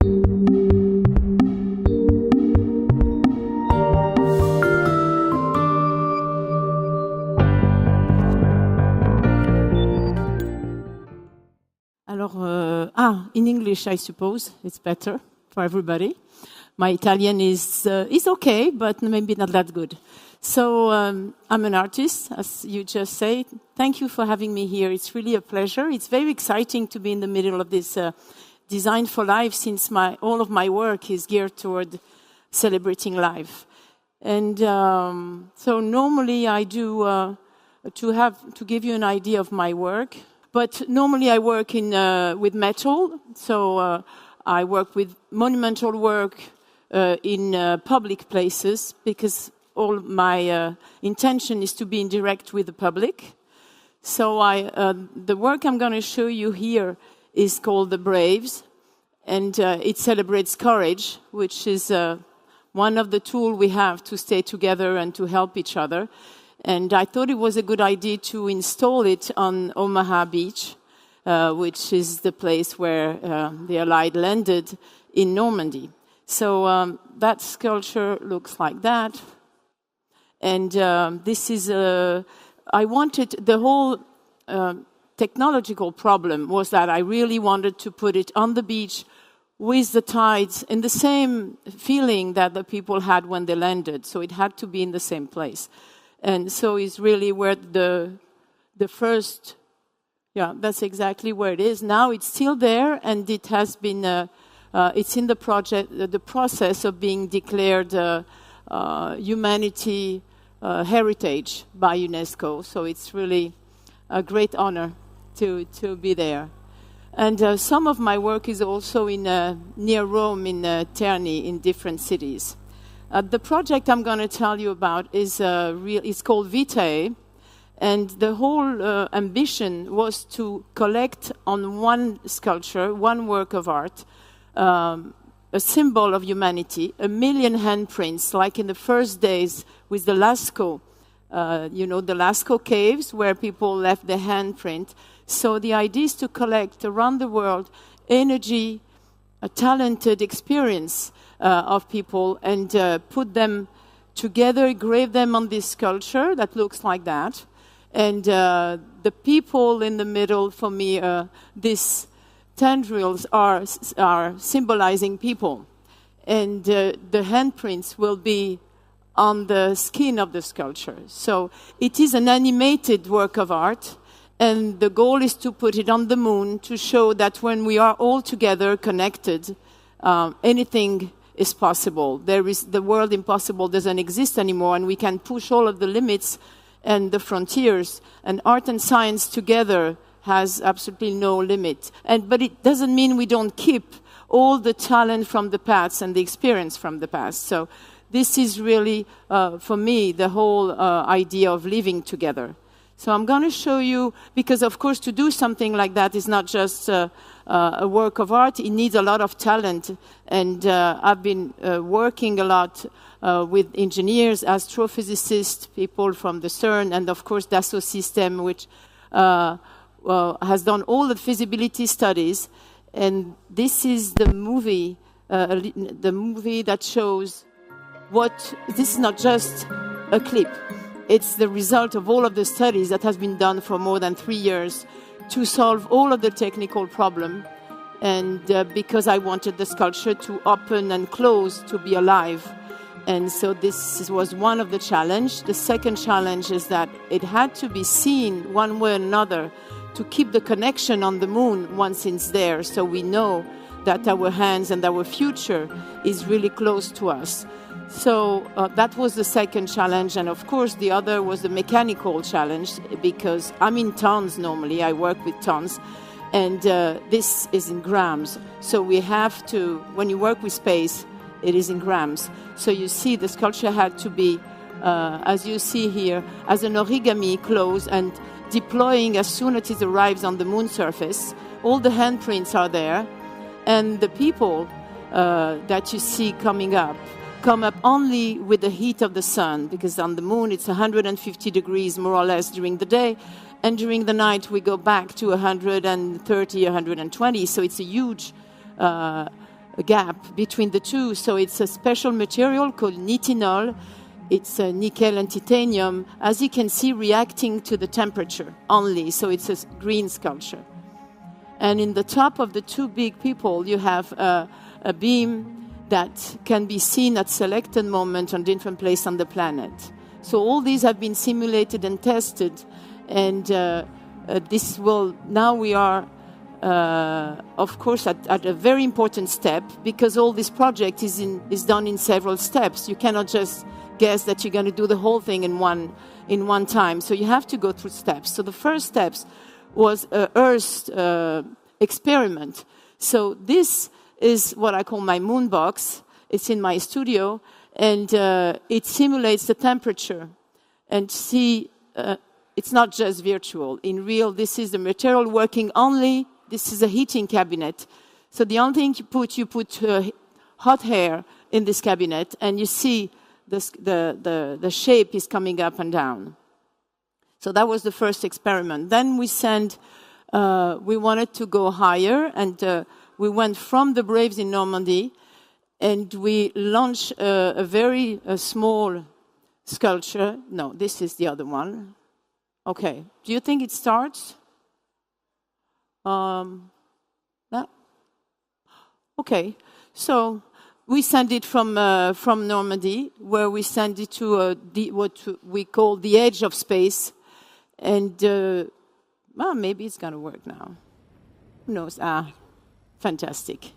In English, I suppose it's better for everybody. My Italian is okay, but maybe not that good. So I'm an artist, as you just said. Thank you for having me here. It's really a pleasure. It's very exciting to be in the middle of this Design for Life, since all of my work is geared toward celebrating life. And so normally I do to give you an idea of my work. But normally I work with metal, so I work with monumental work in public places, because all my intention is to be in direct with the public. So the work I'm going to show you here is called The Braves, and it celebrates courage, which is one of the tools we have to stay together and to help each other. And I thought it was a good idea to install it on Omaha Beach, which is the place where the Allied landed in Normandy. So that sculpture looks like that. And this is I wanted, the whole technological problem was that I really wanted to put it on the beach with the tides and the same feeling that the people had when they landed. So it had to be in the same place. And so it's really where the first, that's exactly where it is. Now it's still there, and it has been, it's in the process of being declared humanity heritage by UNESCO. So it's really a great honor to be there. And some of my work is also near Rome, in Terni, in different cities. The project I'm going to tell you about is called VITAE, and the whole ambition was to collect on one sculpture, one work of art, a symbol of humanity, 1 million handprints, like in the first days with the Lascaux, the Lascaux caves where people left their handprint. So the idea is to collect around the world energy, a talented experience of people, and put them together, engrave them on this sculpture that looks like that. And the people in the middle, for me, these tendrils are symbolizing people. And the handprints will be on the skin of the sculpture. So it is an animated work of art, and the goal is to put it on the moon to show that when we are all together, connected, anything is possible. The world impossible doesn't exist anymore, and we can push all of the limits and the frontiers, and art and science together has absolutely no limit. But it doesn't mean we don't keep all the talent from the past and the experience from the past. So this is really, for me, the whole idea of living together. So I'm going to show you, because of course to do something like that is not just a work of art, it needs a lot of talent. And I've been working a lot with engineers, astrophysicists, people from the CERN, and of course Dassault Systèmes, which has done all the feasibility studies. And this is the movie that shows this is not just a clip. It's the result of all of the studies that has been done for more than 3 years to solve all of the technical problem. And because I wanted the sculpture to open and close, to be alive. And so this was one of the challenges. The second challenge is that it had to be seen one way or another to keep the connection on the moon once it's there, so we know that our hands and our future is really close to us. So that was the second challenge, and of course the other was the mechanical challenge, because I'm in tons normally, I work with tons, and this is in grams. So we have to, when you work with space, it is in grams. So you see the sculpture had to be, as you see here, as an origami close and deploying as soon as it arrives on the moon surface. All the handprints are there, and the people that you see come up only with the heat of the sun, because on the moon it's 150 degrees more or less during the day, and during the night we go back to 130, 120, so it's a huge gap between the two. So it's a special material called nitinol. It's nickel and titanium, as you can see, reacting to the temperature only. So it's a green sculpture. And in the top of the two big people, you have a beam that can be seen at selected moments on different places on the planet. So all these have been simulated and tested. And this will, now we are, of course, at a very important step, because all this project is done in several steps. You cannot just guess that you're going to do the whole thing in one time. So you have to go through steps. So the first steps was Earth experiment. So this is what I call my moon box. It's in my studio, and it simulates the temperature. And see, it's not just virtual. In real, this is the material working only. This is a heating cabinet. So the only thing you put hot air in this cabinet, and you see the shape is coming up and down. So that was the first experiment. Then we wanted to go higher, and we went from the Braves in Normandy, and we launched a very small sculpture. No, this is the other one. Okay. Do you think it starts? No? Okay. So we sent it from Normandy, where we sent it to what we call the edge of space. And well, maybe it's going to work now. Who knows? Fantastic.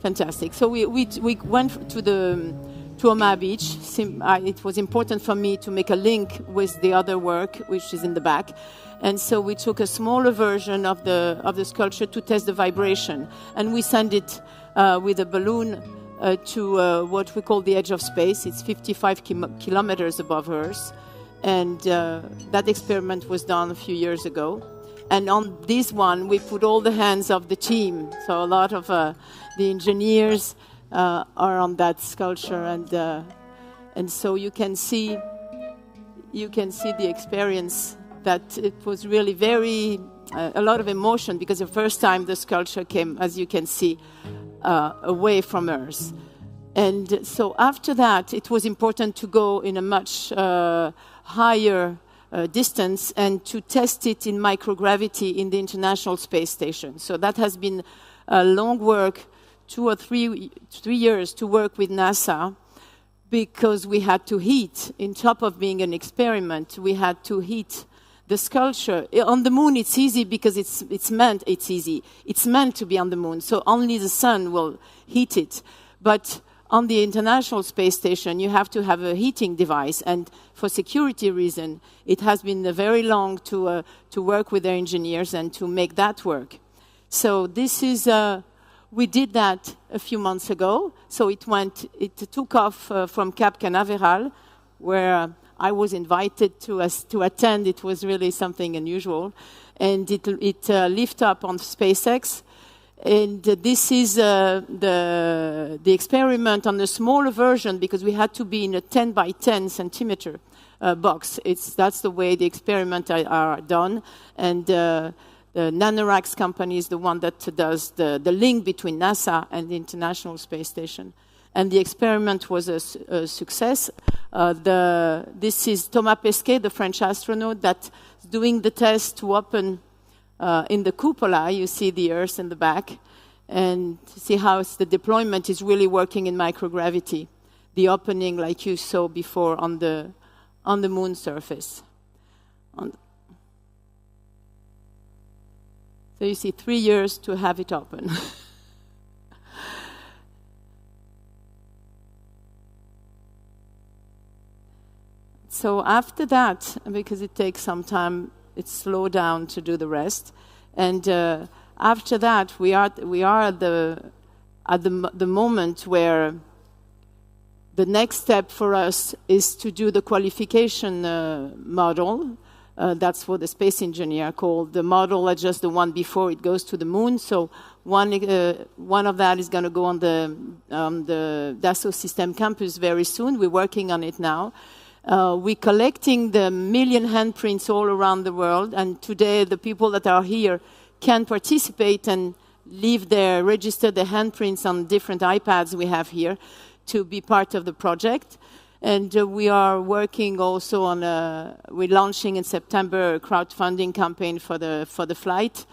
Fantastic. So we went to Omaha Beach. It was important for me to make a link with the other work, which is in the back. And so we took a smaller version of the sculpture to test the vibration. And we sent it with a balloon to what we call the edge of space. It's 55 kilometers above Earth. And that experiment was done a few years ago. And on this one, we put all the hands of the team. So a lot of the engineers are on that sculpture. And so you can see the experience that it was really very, a lot of emotion, because the first time the sculpture came, as you can see, away from Earth. And so after that, it was important to go in a much higher distance and to test it in microgravity in the International Space Station. So that has been a long work, 2 or 3 years to work with NASA, because we had to heat, on top of being an experiment, we had to heat the sculpture. On the moon, it's easy because it's meant to be on the moon, so only the sun will heat it. But on the International Space Station, you have to have a heating device, and for security reason, it has been very long to work with their engineers and to make that work. So this is, we did that a few months ago. So it took off from Cap Canaveral, where I was invited to attend. It was really something unusual, and it lifted up on SpaceX. And this is the experiment on the smaller version, because we had to be in a 10 by 10 centimeter box. That's the way the experiments are done. And the NanoRacks company is the one that does the link between NASA and the International Space Station. And the experiment was a success. This is Thomas Pesquet, the French astronaut, that's doing the test to open in the cupola. You see the Earth in the back, and see how the deployment is really working in microgravity. The opening, like you saw before, on the moon surface. So you see 3 years to have it open. So after that, because it takes some time, it's slowed down to do the rest. And after that, we are at the moment where the next step for us is to do the qualification model. That's for the space engineer called the model, just the one before it goes to the moon. So one of that is going to go on the Dassault Systèmes campus very soon. We're working on it now. We're collecting the 1 million handprints all around the world, and today the people that are here can participate and register their handprints on different iPads we have here to be part of the project. And we are working also on we're launching in September a crowdfunding campaign for the flight.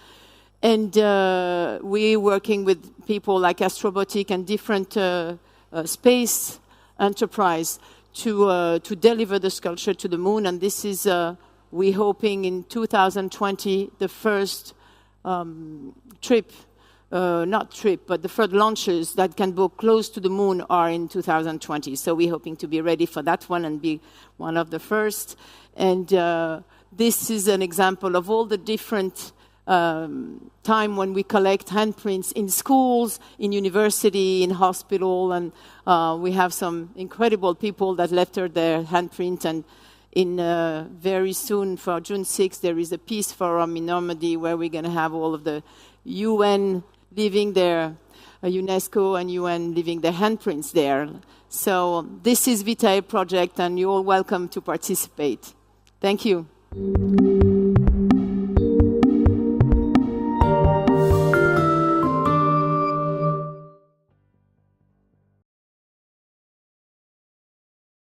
And we're working with people like Astrobotic and different space enterprise to deliver the sculpture to the moon. And this is, we're hoping in 2020, the first but the first launches that can go close to the moon are in 2020. So we're hoping to be ready for that one and be one of the first. And this is an example of all the different time when we collect handprints in schools, in university, in hospital, and we have some incredible people that left their handprint. And in very soon, for June 6th, there is a peace forum in Normandy where we're going to have all of the UN leaving their UNESCO and UN leaving their handprints there. So this is VITAE Project, and you're all welcome to participate. Thank you.